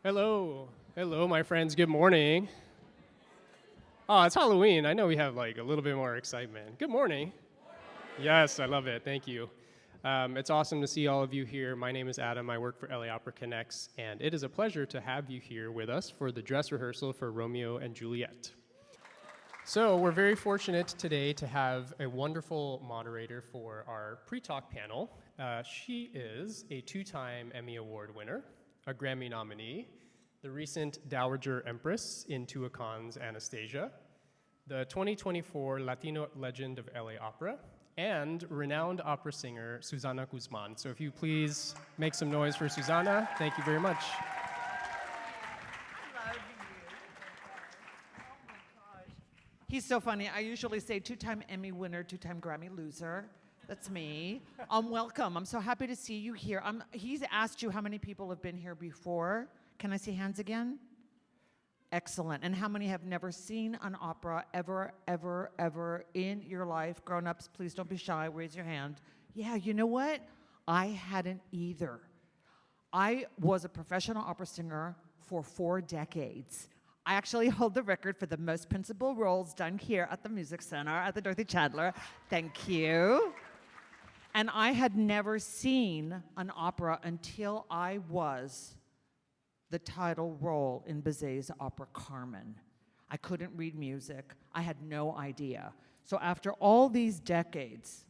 Hello. Hello, my friends. Good morning. Oh, it's Halloween. I know we have like a little bit more excitement. Good morning. Yes, I love it. Thank you. It's awesome to see all of you here. My name is Adam. I work for LA Opera Connects, and it is a pleasure to have you here with us for the dress rehearsal for Romeo and Juliet. So we're very fortunate today to have a wonderful moderator for our pre-talk panel. She is a two-time Emmy Award winner, a Grammy nominee, the recent Dowager Empress in Tuacon's Anastasia, the 2024 Latino Legend of LA Opera, and renowned opera singer Suzanna Guzmán. So if you please make some noise for Suzanna, thank you very much. He's so funny. I usually say two-time Emmy winner, two-time Grammy loser. That's me. Welcome. I'm so happy to see you here. He's asked you how many people have been here before. Can I see hands again? Excellent. And how many have never seen an opera ever, ever, ever in your life? Grown-ups, please don't be shy. Raise your hand. Yeah, you know what? I hadn't either. I was a professional opera singer for 4 decades. I actually hold the record for the most principal roles done here at the Music Center at the Dorothy Chandler. Thank you. And I had never seen an opera until I was the title role in Bizet's opera Carmen. I couldn't read music. I had no idea. So after all these decades,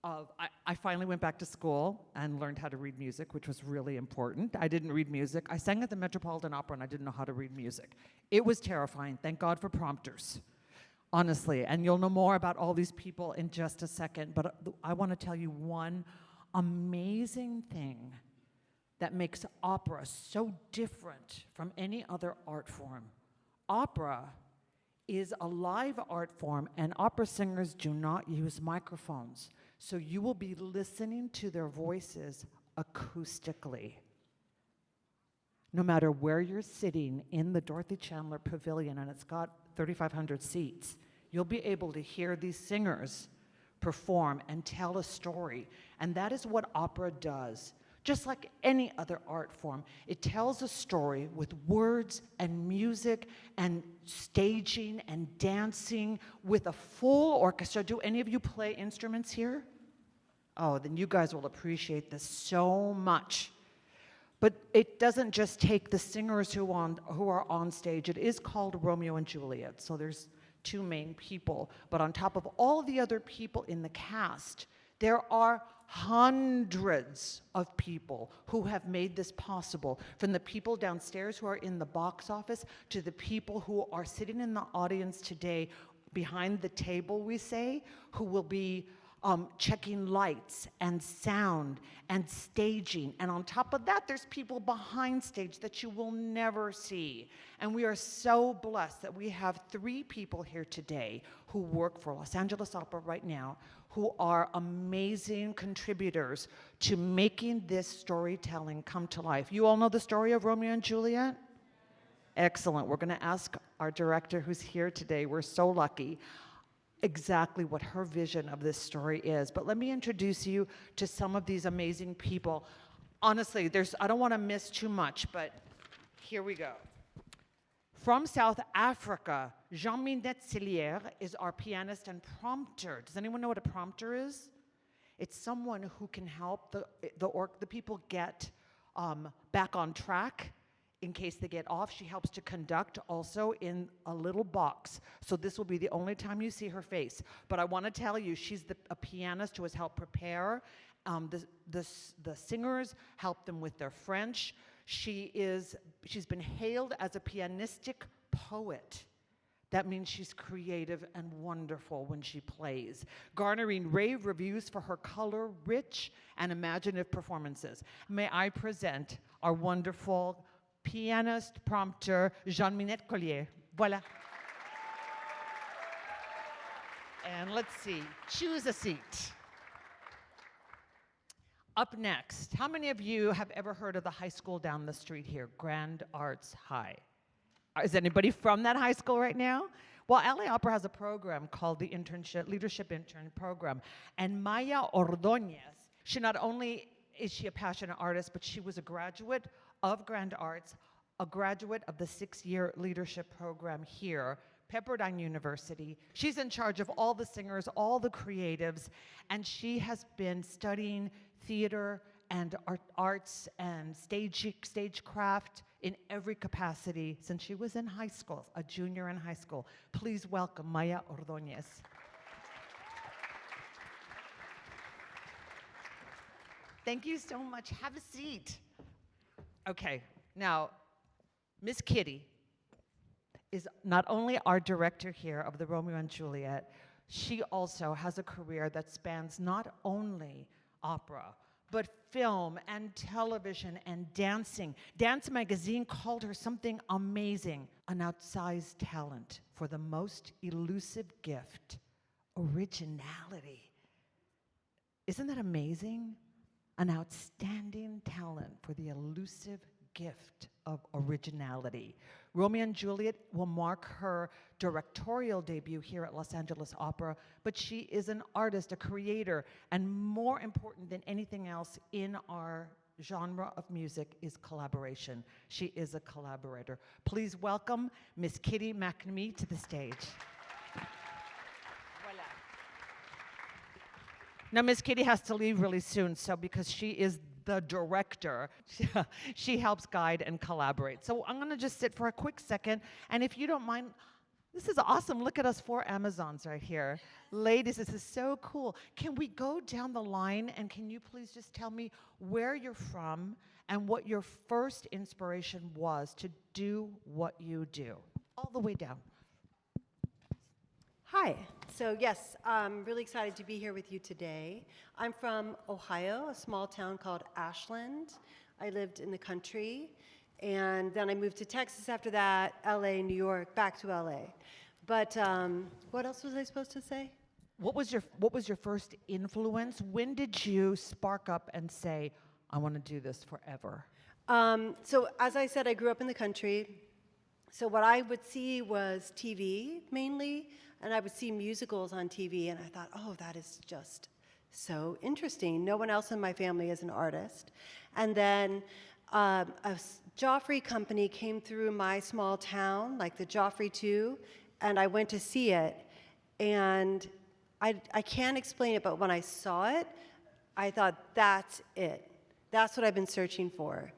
I finally went back to school and learned how to read music, which was really important. I didn't read music. I sang at the Metropolitan Opera and I didn't know how to read music. It was terrifying. Thank God for prompters, honestly. And you'll know more about all these people in just a second. But I want to tell you one amazing thing that makes opera so different from any other art form. Opera is a live art form, and opera singers do not use microphones. So you will be listening to their voices acoustically. No matter where you're sitting in the Dorothy Chandler Pavilion, and it's got 3,500 seats, you'll be able to hear these singers perform and tell a story. And that is what opera does. Just like any other art form, it tells a story with words and music and staging and dancing with a full orchestra. Do any of you play instruments here? Oh, then you guys will appreciate this so much. But it doesn't just take the singers who are on stage. It is called Romeo and Juliet, so there's 2 main people. But on top of all the other people in the cast, there are hundreds of people who have made this possible, from the people downstairs who are in the box office to the people who are sitting in the audience today behind the table, we say, who will be checking lights and sound and staging. And on top of that, there's people behind stage that you will never see. And we are so blessed that we have 3 people here today who work for Los Angeles Opera right now, who are amazing contributors to making this storytelling come to life. You all know the story of Romeo and Juliet? Excellent. We're going to ask our director who's here today, we're so lucky, exactly what her vision of this story is. But let me introduce you to some of these amazing people. Honestly, I don't want to miss too much, but here we go. From South Africa, Jeanne-Minette Cilliers is our pianist and prompter. Does anyone know what a prompter is? It's someone who can help the people get back on track in case they get off. She helps to conduct also in a little box. So this will be the only time you see her face. But I want to tell you, she's a pianist who has helped prepare the singers, help them with their French. She's been hailed as a pianistic poet. That means she's creative and wonderful when she plays, garnering rave reviews for her color-rich and imaginative performances. May I present our wonderful pianist, prompter, Jeanne-Minette Cilliers. Voilà. And let's see, choose a seat. Up next, how many of you have ever heard of the high school down the street here, Grand Arts High? Is anybody from that high school right now? Well, LA Opera has a program called the Leadership Intern Program. And Maya Ordóñez, she not only is she a passionate artist, but she was a graduate of Grand Arts, a graduate of the 6-year leadership program here, Pepperdine University. She's in charge of all the singers, all the creatives, and she has been studying theater and arts and stagecraft in every capacity since she was in high school, a junior in high school. Please welcome Maya Ordóñez. Thank you so much. Have a seat. Okay, now, Miss Kitty is not only our director here of the Romeo and Juliet, she also has a career that spans not only opera, but film and television and dancing. Dance Magazine called her something amazing, an outsized talent for the most elusive gift, originality. Isn't that amazing? An outstanding talent for the elusive gift of originality. Romeo and Juliet will mark her directorial debut here at Los Angeles Opera, but she is an artist, a creator, and more important than anything else in our genre of music is collaboration. She is a collaborator. Please welcome Miss Kitty McNamee to the stage. Now, Miss Kitty has to leave really soon, so because she is the director, she helps guide and collaborate. So I'm gonna just sit for a quick second, and if you don't mind, this is awesome. Look at us 4 Amazons right here. Ladies, this is so cool. Can we go down the line, and can you please just tell me where you're from and what your first inspiration was to do what you do? All the way down. Hi. So yes, I'm really excited to be here with you today. I'm from Ohio, a small town called Ashland. I lived in the country, and then I moved to Texas after that, LA, New York, back to LA. But what else was I supposed to say? What was your first influence? When did you spark up and say, I want to do this forever? So as I said, I grew up in the country. So what I would see was TV mainly, and I would see musicals on TV, and I thought, oh, that is just so interesting. No one else in my family is an artist. And then a Joffrey company came through my small town, like the Joffrey 2, and I went to see it. And I can't explain it, but when I saw it, I thought, that's it. That's what I've been searching for.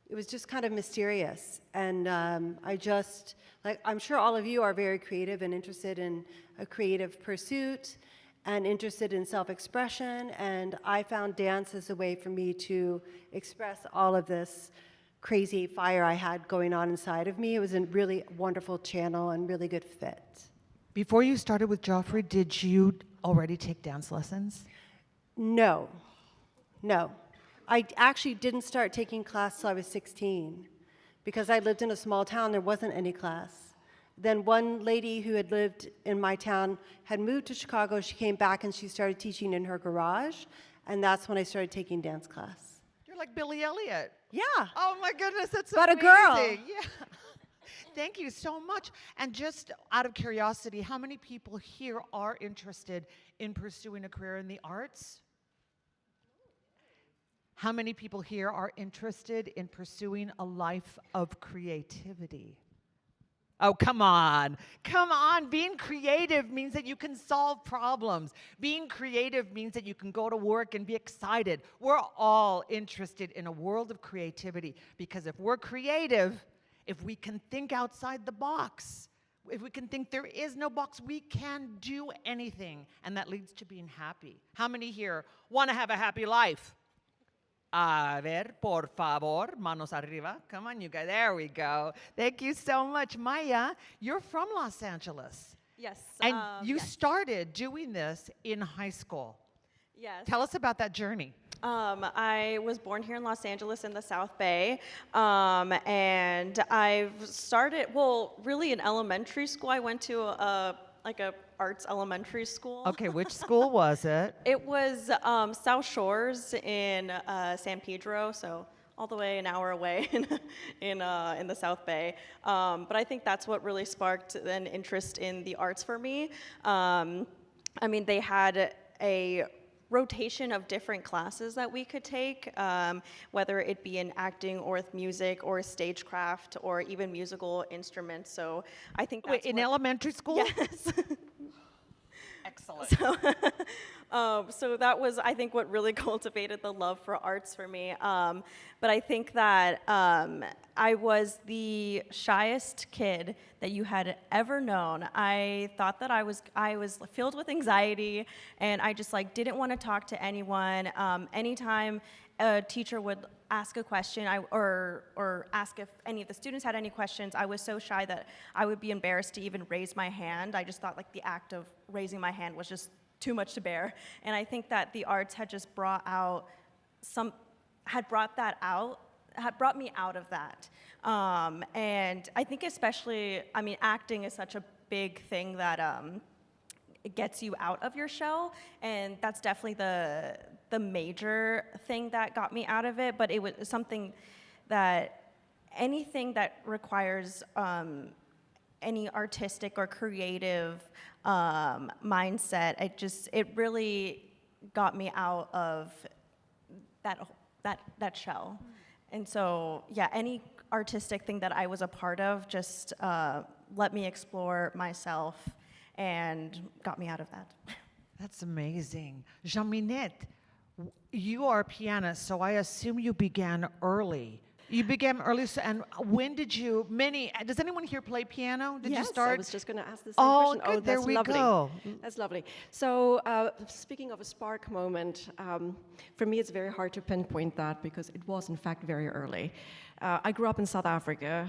It was just kind of mysterious. And I'm sure all of you are very creative and interested in a creative pursuit and interested in self-expression. And I found dance as a way for me to express all of this crazy fire I had going on inside of me. It was a really wonderful channel and really good fit. Before you started with Joffrey, did you already take dance lessons? No. I actually didn't start taking class till I was 16 because I lived in a small town, there wasn't any class. Then one lady who had lived in my town had moved to Chicago. She came back and she started teaching in her garage, and that's when I started taking dance class. You're like Billy Elliot. Yeah. Oh my goodness, that's But amazing. a girl. Yeah. Thank you so much. And just out of curiosity, how many people here are interested in pursuing a career in the arts? How many people here are interested in pursuing a life of creativity? Oh, come on. Come on. Being creative means that you can solve problems. Being creative means that you can go to work and be excited. We're all interested in a world of creativity because if we're creative, if we can think outside the box, if we can think there is no box, we can do anything. And that leads to being happy. How many here want to have a happy life? A ver, por favor, manos arriba. Come on, you guys. There we go. Thank you so much. Maya, you're from Los Angeles. Yes. And you yes. started doing this in high school. Yes. Tell us about that journey. I was born here in Los Angeles in the South Bay, and I've started, really in elementary school. I went to a arts elementary school. Okay, which school was it? It was South Shores in San Pedro, so all the way an hour away in the South Bay. But I think that's what really sparked an interest in the arts for me. They had a rotation of different classes that we could take, whether it be in acting or with music or stagecraft or even musical instruments. So I think that's Wait, in elementary school? Yes. Excellent. So that was, I think, what really cultivated the love for arts for me. But I think that I was the shyest kid that you had ever known. I thought that I was filled with anxiety, and I just like didn't want to talk to anyone. Anytime a teacher would ask a question or ask if any of the students had any questions, I was so shy that I would be embarrassed to even raise my hand. I just thought like the act of raising my hand was just too much to bear. And I think that the arts had just brought me out of that. And I think especially, I mean, acting is such a big thing that it gets you out of your shell, and that's definitely the major thing that got me out of it. But it was something that anything that requires any artistic or creative mindset, it really got me out of that shell. And so, yeah, any artistic thing that I was a part of just let me explore myself and got me out of that. That's amazing. Jeanne-Minette, you are a pianist, so I assume you began early. You began early, and when did you, does anyone here play piano? Did you start? I was just going to ask the same Oh, question. good, there that's we lovely. go. That's lovely. So speaking of a spark moment, for me it's very hard to pinpoint that because it was in fact very early. I grew up in South Africa,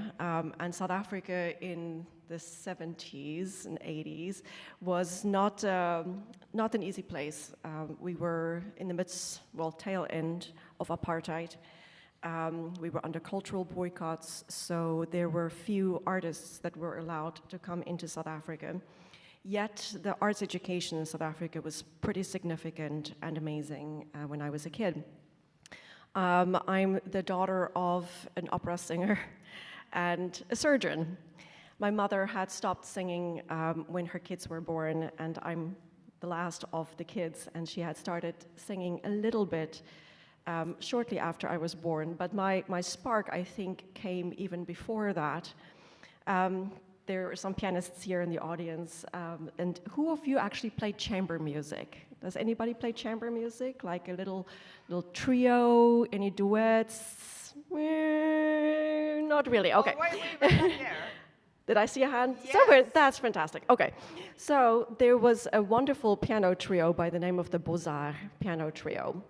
and South Africa in the 70s and 80s was not an easy place. We were in the tail end of apartheid. We were under cultural boycotts, so there were few artists that were allowed to come into South Africa. Yet the arts education in South Africa was pretty significant and amazing when I was a kid. I'm the daughter of an opera singer and a surgeon. My mother had stopped singing when her kids were born, and I'm the last of the kids, and she had started singing a little bit shortly after I was born, but my spark, I think, came even before that. There are some pianists here in the audience, and who of you actually played chamber music? Does anybody play chamber music? Like a little trio, any duets? Not really, okay. Oh, wait, there. Did I see a hand? Yes. Somewhere, that's fantastic. Okay, so there was a wonderful piano trio by the name of the Beaux-Arts Piano Trio.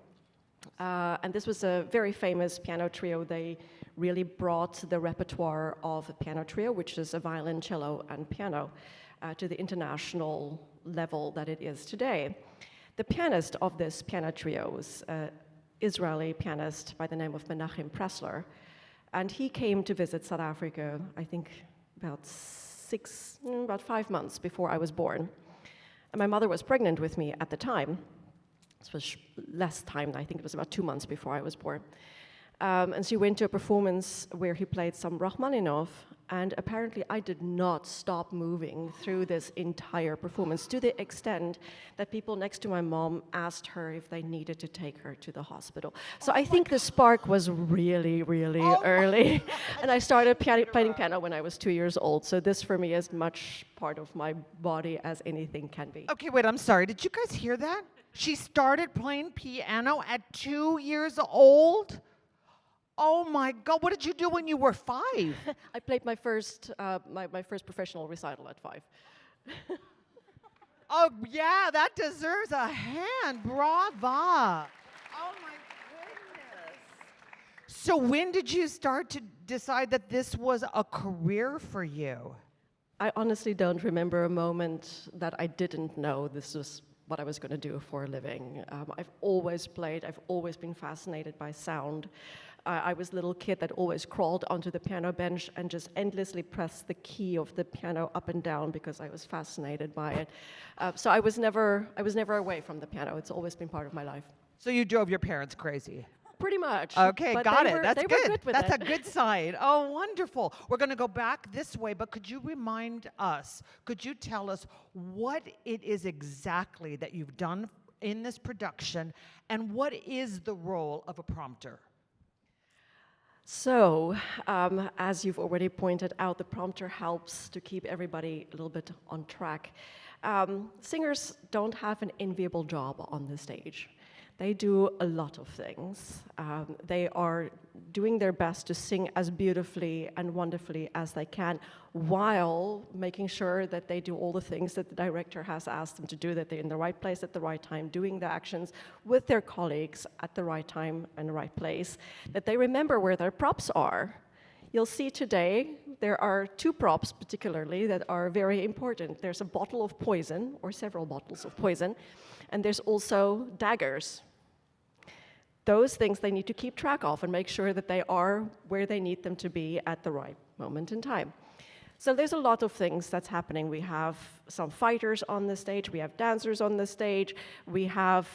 And this was a very famous piano trio. They really brought the repertoire of a piano trio, which is a violin, cello, and piano, to the international level that it is today. The pianist of this piano trio was an Israeli pianist by the name of Menachem Pressler, and he came to visit South Africa, I think about 5 months before I was born. And my mother was pregnant with me at the time. This was less time, I think it was about 2 months before I was born. And she went to a performance where he played some Rachmaninoff, and apparently I did not stop moving through this entire performance, to the extent that people next to my mom asked her if they needed to take her to the hospital. So I think the spark was really, really early. And I started playing piano when I was 2 years old, so this for me is much part of my body as anything can be. Okay, wait, I'm sorry. Did you guys hear that? She started playing piano at 2 years old? Oh my God, what did you do when you were 5? I played my first professional recital at 5. Oh yeah, that deserves a hand. Brava. Oh my goodness. So when did you start to decide that this was a career for you? I honestly don't remember a moment that I didn't know this was what I was going to do for a living. I've always played, I've always been fascinated by sound. I was a little kid that always crawled onto the piano bench and just endlessly pressed the key of the piano up and down because I was fascinated by it. So I was never away from the piano. It's always been part of my life. So you drove your parents crazy? Pretty much. Okay, But got they it. were- That's they were good. good with That's it. a good sign. Oh, wonderful. We're going to go back this way, but could you remind us, could you tell us what it is exactly that you've done in this production, and what is the role of a prompter? So, as you've already pointed out, the prompter helps to keep everybody a little bit on track. Singers don't have an enviable job on the stage. They do a lot of things. They are doing their best to sing as beautifully and wonderfully as they can, while making sure that they do all the things that the director has asked them to do, that they're in the right place at the right time, doing the actions with their colleagues at the right time and the right place, that they remember where their props are. You'll see today there are two props particularly that are very important. There's a bottle of poison, or several bottles of poison, and there's also daggers. Those things they need to keep track of and make sure that they are where they need them to be at the right moment in time. So there's a lot of things that's happening. We have some fighters on the stage, we have dancers on the stage, we have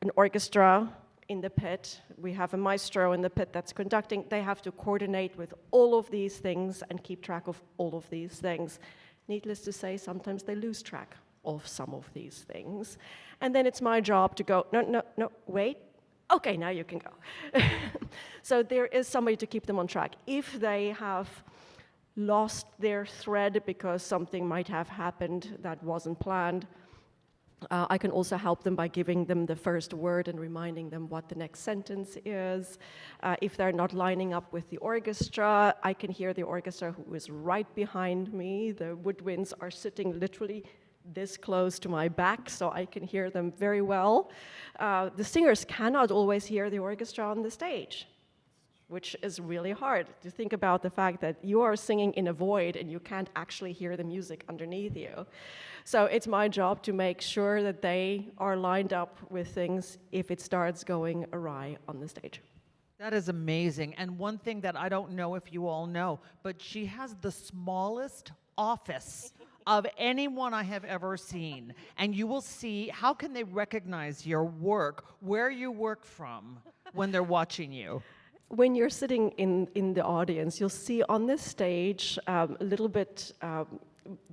an orchestra in the pit, we have a maestro in the pit that's conducting. They have to coordinate with all of these things and keep track of all of these things. Needless to say, sometimes they lose track of some of these things. And then it's my job to go, no, wait. Okay, now you can go. So there is somebody to keep them on track. If they have lost their thread because something might have happened that wasn't planned, I can also help them by giving them the first word and reminding them what the next sentence is. If they're not lining up with the orchestra, I can hear the orchestra who is right behind me. The woodwinds are sitting literally this close to my back, so I can hear them very well. The singers cannot always hear the orchestra on the stage, which is really hard to think about the fact that you are singing in a void and you can't actually hear the music underneath you. So it's my job to make sure that they are lined up with things if it starts going awry on the stage. That is amazing. And one thing that I don't know if you all know, but she has the smallest office of anyone I have ever seen. And you will see, how can they recognize your work, where you work from, when they're watching you? When you're sitting in the audience, you'll see on the stage a little bit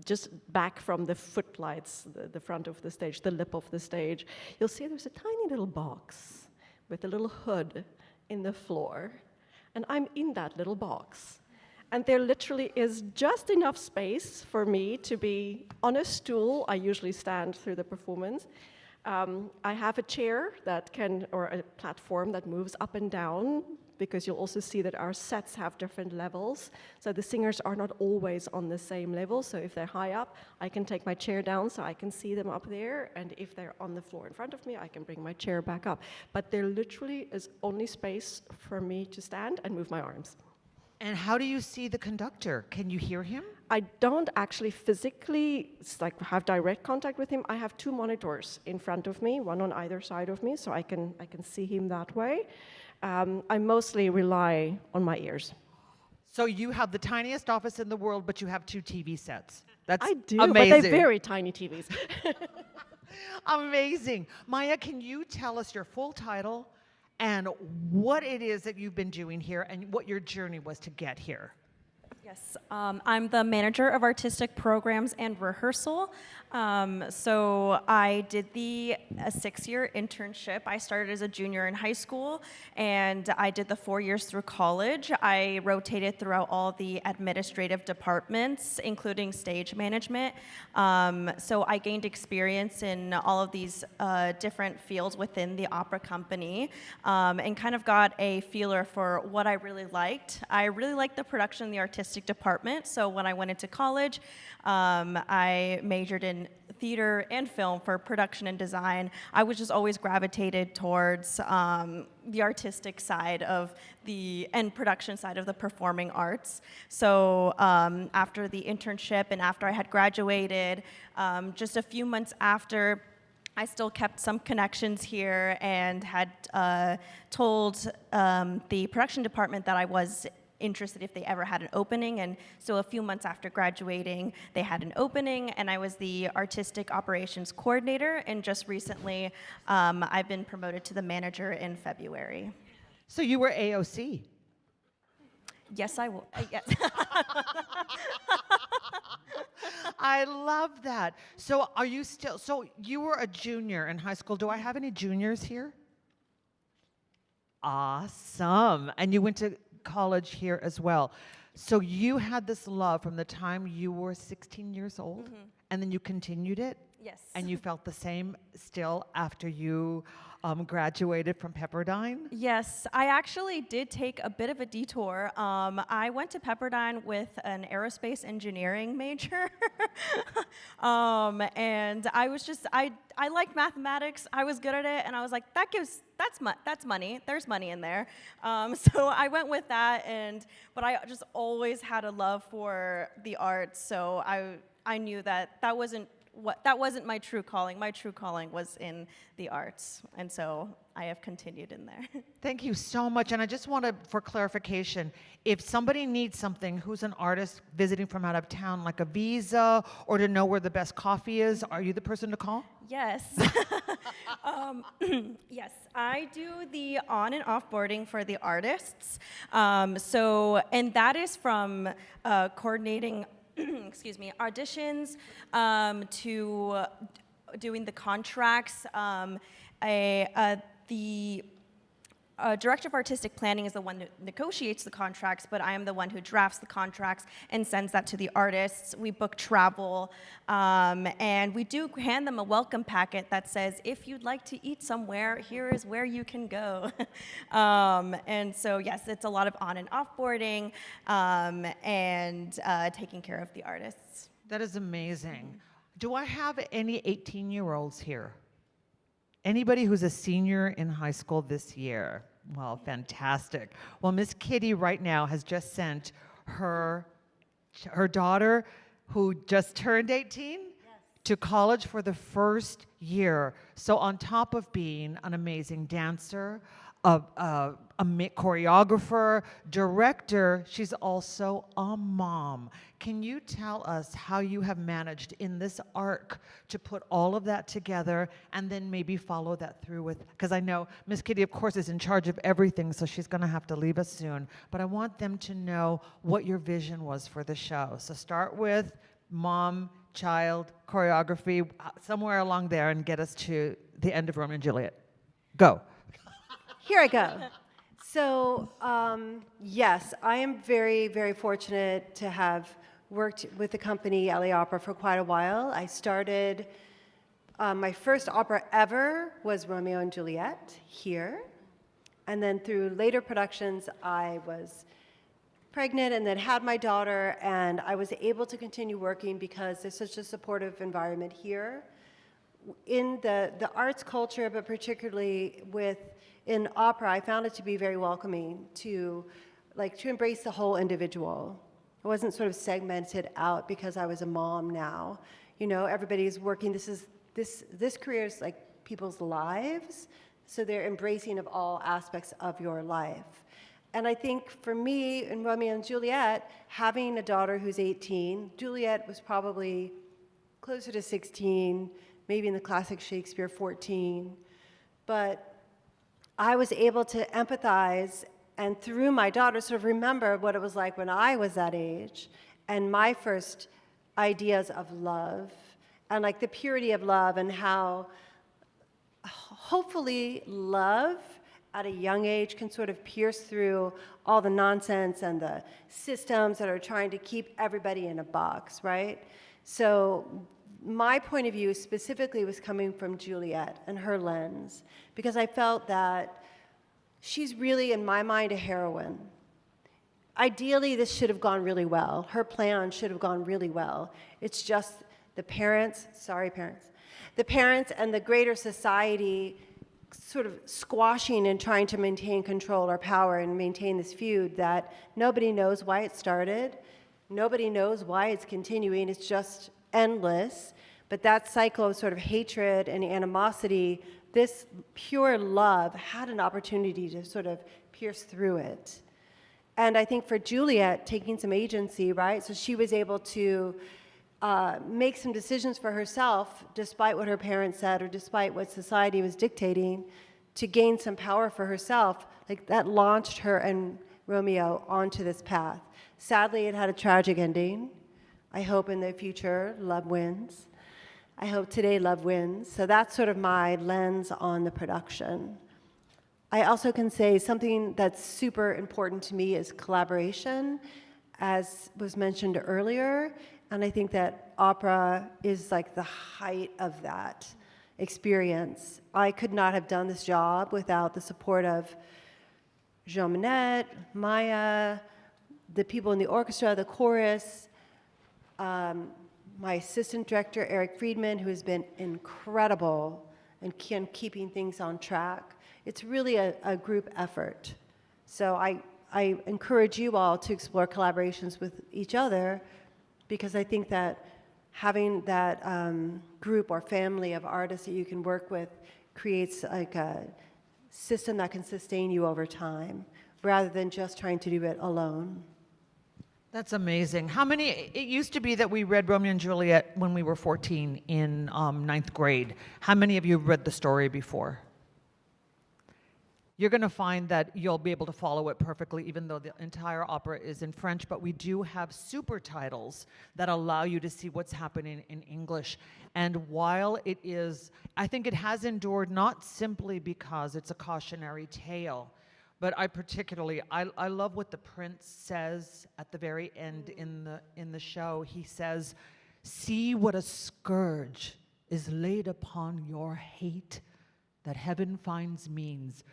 just back from the footlights, the front of the stage, the lip of the stage, you'll see there's a tiny little box with a little hood in the floor, and I'm in that little box. And there literally is just enough space for me to be on a stool. I usually stand through the performance. I have a chair or a platform that moves up and down, because you'll also see that our sets have different levels. So the singers are not always on the same level. So if they're high up, I can take my chair down so I can see them up there. And if they're on the floor in front of me, I can bring my chair back up. But there literally is only space for me to stand and move my arms. And how do you see the conductor? Can you hear him? I don't actually physically have direct contact with him. I have two monitors in front of me, one on either side of me, so I can see him that way. I mostly rely on my ears. So you have the tiniest office in the world, but you have two TV sets. That's I do, amazing. but they're very tiny TVs. Amazing. Maya, can you tell us your full title and what it is that you've been doing here and what your journey was to get here? Yes, I'm the manager of artistic programs and rehearsal. So I did a 6-year internship. I started as a junior in high school, and I did the 4 years through college. I rotated throughout all the administrative departments, including stage management. So I gained experience in all of these different fields within the opera company, and kind of got a feeler for what I really liked. I really liked the production and the artistic department, so when I went into college, I majored in theater and film for production and design. I was just always gravitated towards the artistic side of and production side of the performing arts. So after the internship and after I had graduated, just a few months after, I still kept some connections here and had told the production department that I was interested if they ever had an opening, and so a few months after graduating, they had an opening, and I was the artistic operations coordinator, and just recently, I've been promoted to the manager in February. So you were AOC? Yes, I will. Yes. I love that. So are you still, so you were a junior in high school. Do I have any juniors here? Awesome. And you went to college here as well. So you had this love from the time you were 16 years old, and then you continued it? Yes. And you felt the same still after you graduated from Pepperdine? Yes, I actually did take a bit of a detour. I went to Pepperdine with an aerospace engineering major. And I was just, I liked mathematics. I was good at it. And I was like, that's money. There's money in there. So I went with that. But I just always had a love for the arts. So I knew that wasn't my true calling. My true calling was in the arts, and so I have continued in there. Thank you so much. And I just want to, for clarification, if somebody needs something, who's an artist visiting from out of town, like a visa, or to know where the best coffee is, are you the person to call? Yes. Yes, I do the on and off boarding for the artists. And that is from coordinating excuse me, auditions, to doing the contracts. The director of artistic planning is the one who negotiates the contracts, but I am the one who drafts the contracts and sends that to the artists. We book travel, and we do hand them a welcome packet that says, if you'd like to eat somewhere, here is where you can go. And so, yes, it's a lot of on and off boarding, and taking care of the artists. That is amazing. Do I have any 18-year-olds here? Anybody who's a senior in high school this year? Well, fantastic. Well, Miss Kitty right now has just sent her daughter, who just turned 18, to college for the first year. So on top of being an amazing dancer, a choreographer, director, she's also a mom. Can you tell us how you have managed in this arc to put all of that together and then maybe follow that through with, because I know Miss Kitty, of course, is in charge of everything, so she's going to have to leave us soon. But I want them to know what your vision was for the show. So start with mom, child, choreography, somewhere along there, and get us to the end of Romeo and Juliet. Go. Here I go. So, yes, I am very, very fortunate to have worked with the company LA Opera for quite a while. I started, my first opera ever was Romeo and Juliet here. And then through later productions, I was pregnant and then had my daughter, and I was able to continue working because there's such a supportive environment here. In the arts culture, but particularly in opera, I found it to be very welcoming to embrace the whole individual. It wasn't sort of segmented out because I was a mom now. You know, everybody's working. This career is like people's lives, so they're embracing of all aspects of your life. And I think for me, in Romeo and Juliet, having a daughter who's 18, Juliet was probably closer to 16, maybe in the classic Shakespeare, 14. But I was able to empathize and through my daughter sort of remember what it was like when I was that age and my first ideas of love and like the purity of love and how hopefully love at a young age can sort of pierce through all the nonsense and the systems that are trying to keep everybody in a box, right? So my point of view specifically was coming from Juliet and her lens, because I felt that she's really, in my mind, a heroine. Ideally, this should have gone really well. Her plan should have gone really well. It's just the parents, the parents and the greater society sort of squashing and trying to maintain control or power and maintain this feud that nobody knows why it started. Nobody knows why it's continuing. It's just endless. But that cycle of sort of hatred and animosity, this pure love had an opportunity to sort of pierce through it. And I think for Juliet, taking some agency, right? So she was able to make some decisions for herself, despite what her parents said or despite what society was dictating, to gain some power for herself. Like that launched her and Romeo onto this path. Sadly, it had a tragic ending. I hope in the future, love wins. I hope today love wins. So that's sort of my lens on the production. I also can say something that's super important to me is collaboration, as was mentioned earlier. And I think that opera is like the height of that experience. I could not have done this job without the support of Jeanne-Minette, Maya, the people in the orchestra, the chorus, my assistant director, Eric Friedman, who has been incredible in keeping things on track. It's really a group effort. So I encourage you all to explore collaborations with each other, because I think that having that group or family of artists that you can work with creates like a system that can sustain you over time, rather than just trying to do it alone. That's amazing. How many, it used to be that we read Romeo and Juliet when we were 14 in ninth grade. How many of you have read the story before? You're going to find that you'll be able to follow it perfectly, even though the entire opera is in French, but we do have super titles that allow you to see what's happening in English. And while it is, I think it has endured not simply because it's a cautionary tale, but I love what the prince says at the very end in the show. He says, "See what a scourge is laid upon your hate, that heaven finds means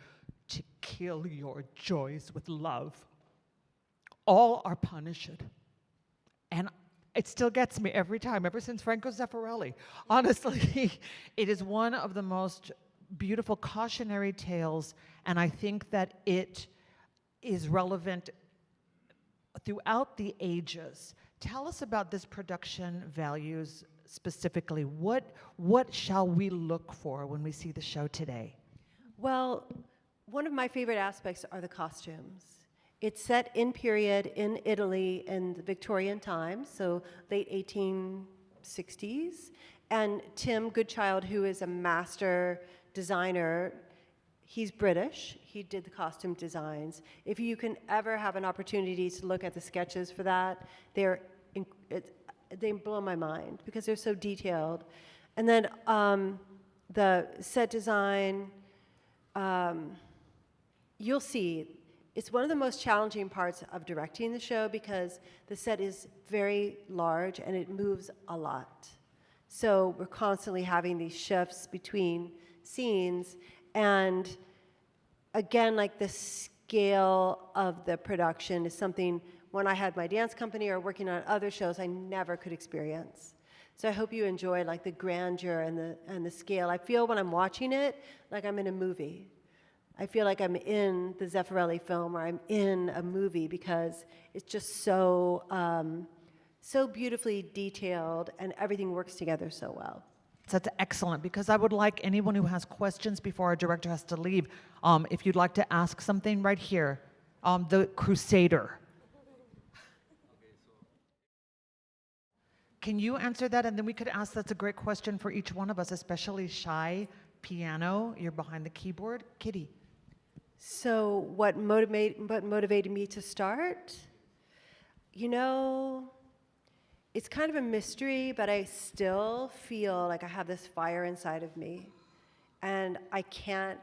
to kill your joys with love. All are punished." And it still gets me every time, ever since Franco Zeffirelli. Honestly, it is one of the most beautiful cautionary tales, and I think that it is relevant throughout the ages. Tell us about this production values specifically. What shall we look for when we see the show today? Well, one of my favorite aspects are the costumes. It's set in period in Italy in the Victorian times, so late 1860s. And Tim Goodchild, who is a master designer, he's British. He did the costume designs. If you can ever have an opportunity to look at the sketches for that, they blow my mind because they're so detailed. And then the set design, you'll see, it's one of the most challenging parts of directing the show because the set is very large and it moves a lot. So we're constantly having these shifts between scenes, and again, like the scale of the production is something when I had my dance company or working on other shows I never could experience. So I hope you enjoy like the grandeur and the scale. I feel when I'm watching it like I'm in a movie. I feel like I'm in the Zeffirelli film or I'm in a movie because it's just so beautifully detailed and everything works together so well. That's excellent, because I would like anyone who has questions before our director has to leave, if you'd like to ask something right here, the Crusader. Can you answer that? And then we could ask, that's a great question for each one of us, especially Shy, piano, you're behind the keyboard. Kitty. So what motivated me to start? You know, it's kind of a mystery, but I still feel like I have this fire inside of me. And I can't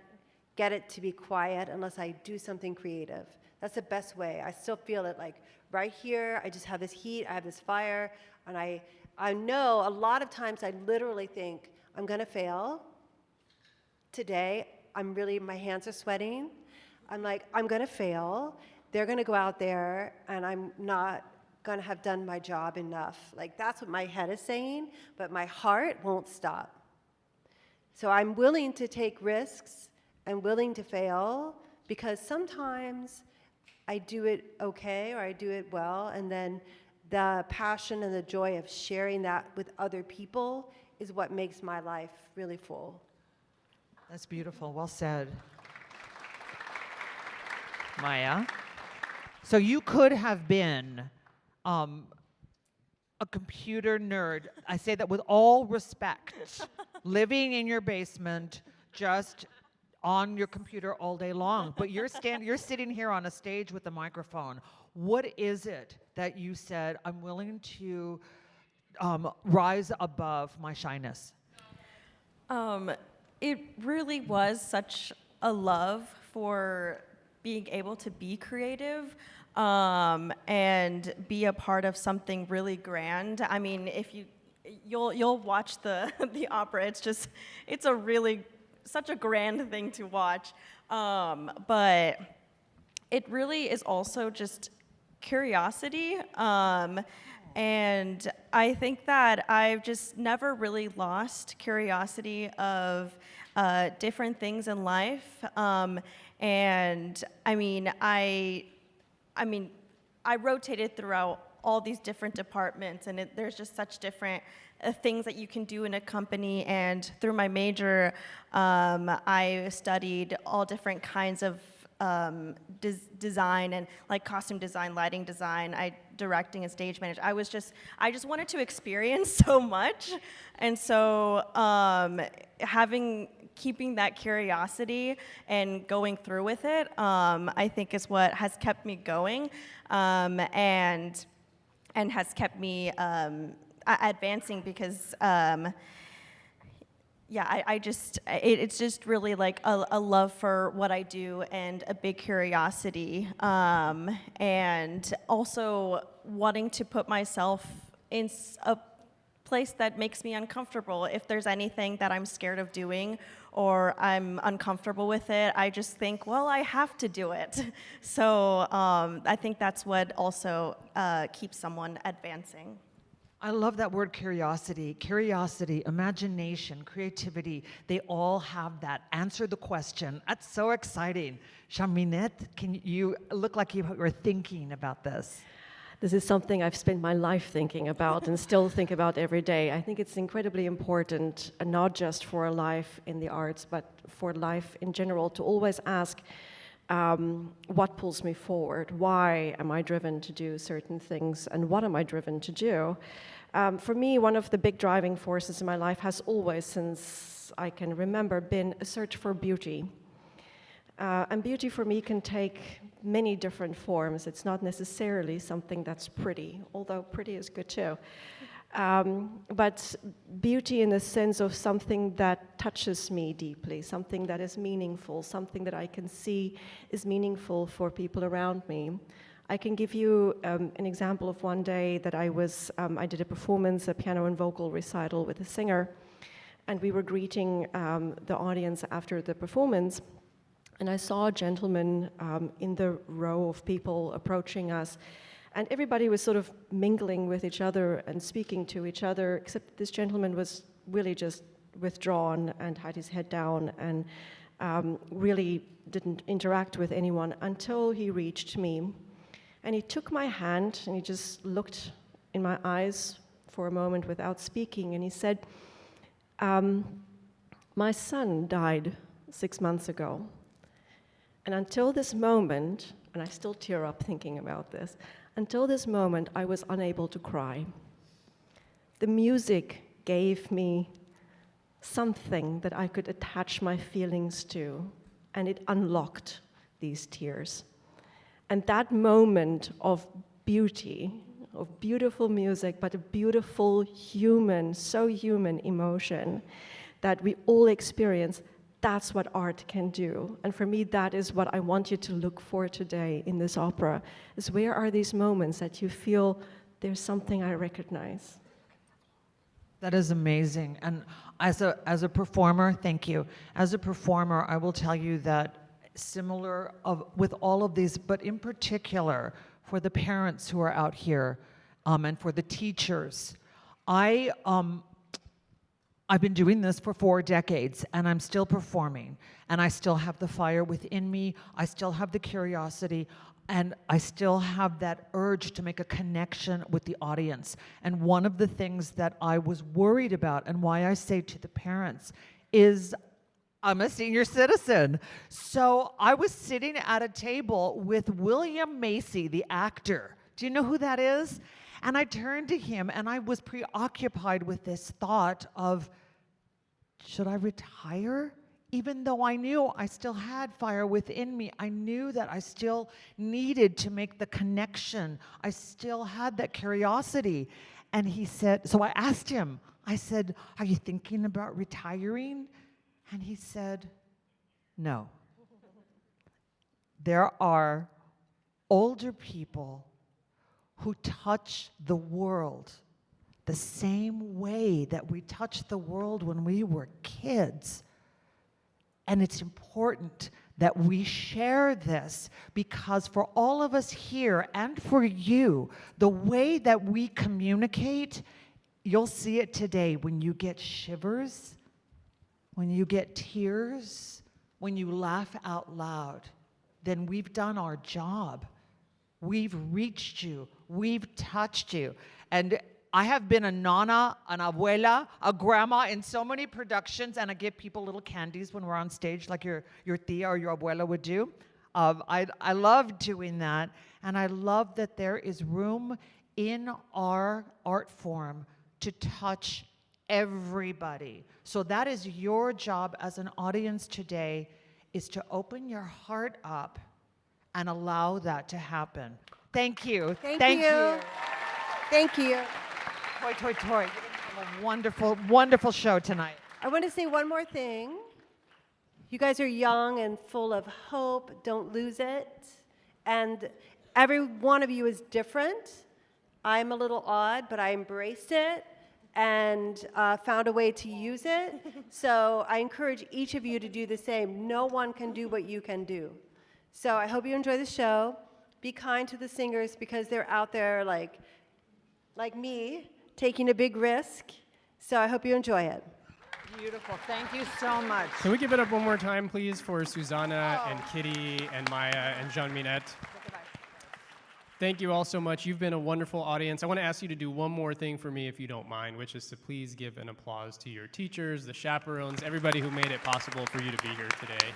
get it to be quiet unless I do something creative. That's the best way. I still feel it like right here, I just have this heat, I have this fire, and I know a lot of times I literally think, I'm gonna fail. Today, my hands are sweating. I'm like, I'm gonna fail. They're gonna go out there and I'm not gonna have done my job enough. Like that's what my head is saying, but my heart won't stop. So I'm willing to take risks and willing to fail because sometimes I do it okay or I do it well, and then the passion and the joy of sharing that with other people is what makes my life really full. That's beautiful. Well said. Maya. So you could have been a computer nerd. I say that with all respect. Living in your basement, just on your computer all day long. But you're sitting here on a stage with a microphone. What is it that you said, I'm willing to rise above my shyness? It really was such a love for being able to be creative and be a part of something really grand. I mean, if you'll watch the the opera, it's a really such a grand thing to watch. But it really is also just curiosity. And I think that I've just never really lost curiosity of different things in life. And I mean, I rotated throughout all these different departments, and there's just such different things that you can do in a company. And through my major, I studied all different kinds of design and like costume design, lighting design, directing and stage management. I just wanted to experience so much, and so keeping that curiosity and going through with it, I think is what has kept me going, and has kept me advancing because. It's just really like a love for what I do and a big curiosity, and also wanting to put myself in a place that makes me uncomfortable. If there's anything that I'm scared of doing or I'm uncomfortable with it, I just think, well, I have to do it. So I think that's what also keeps someone advancing. I love that word curiosity. Curiosity, imagination, creativity, they all have that. Answer the question. That's so exciting. Jeanne-Minette, you look like you were thinking about this. This is something I've spent my life thinking about and still think about every day. I think it's incredibly important, not just for a life in the arts, but for life in general, to always ask, what pulls me forward? Why am I driven to do certain things? And what am I driven to do? For me, one of the big driving forces in my life has always, since I can remember, been a search for beauty. And beauty for me can take many different forms. It's not necessarily something that's pretty, although pretty is good too. But beauty in the sense of something that touches me deeply, something that is meaningful, something that I can see is meaningful for people around me. I can give you an example of one day that I did a performance, a piano and vocal recital with a singer, and we were greeting the audience after the performance, and I saw a gentleman in the row of people approaching us. And everybody was sort of mingling with each other and speaking to each other, except this gentleman was really just withdrawn and had his head down and really didn't interact with anyone until he reached me. And he took my hand and he just looked in my eyes for a moment without speaking, and he said, my son died 6 months ago. And until this moment, and I still tear up thinking about this, until this moment, I was unable to cry. The music gave me something that I could attach my feelings to, and it unlocked these tears. And that moment of beauty, of beautiful music, but a beautiful human, so human emotion that we all experience, that's what art can do. And for me, that is what I want you to look for today in this opera, is where are these moments that you feel there's something I recognize. That is amazing. And as a performer, thank you. As a performer, I will tell you that with all of these, but in particular for the parents who are out here and for the teachers, I've been doing this for 4 decades, and I'm still performing, and I still have the fire within me, I still have the curiosity, and I still have that urge to make a connection with the audience. And one of the things that I was worried about, and why I say to the parents, is I'm a senior citizen. So I was sitting at a table with William Macy, the actor. Do you know who that is? And I turned to him, and I was preoccupied with this thought of, should I retire? Even though I knew I still had fire within me, I knew that I still needed to make the connection. I still had that curiosity. And he said, so I asked him, I said, are you thinking about retiring? And he said, no. There are older people who touch the world the same way that we touched the world when we were kids. And it's important that we share this, because for all of us here and for you, the way that we communicate, you'll see it today when you get shivers, when you get tears, when you laugh out loud, then we've done our job. We've reached you. We've touched you. And I have been a nana, an abuela, a grandma in so many productions, and I give people little candies when we're on stage, like your tia or your abuela would do. I love doing that, and I love that there is room in our art form to touch everybody. So that is your job as an audience today, is to open your heart up and allow that to happen. Thank you. Thank you. Thank you. Toi, toi, toi. A wonderful, wonderful show tonight. I want to say one more thing. You guys are young and full of hope. Don't lose it. And every one of you is different. I'm a little odd, but I embraced it and found a way to use it. So I encourage each of you to do the same. No one can do what you can do. So I hope you enjoy the show. Be kind to the singers, because they're out there like me, taking a big risk. So I hope you enjoy it. Beautiful. Thank you so much. Can we give it up one more time, please, for Suzanna and Kitty and Maya and Jeanne-Minette? Thank you all so much. You've been a wonderful audience. I want to ask you to do one more thing for me, if you don't mind, which is to please give an applause to your teachers, the chaperones, everybody who made it possible for you to be here today.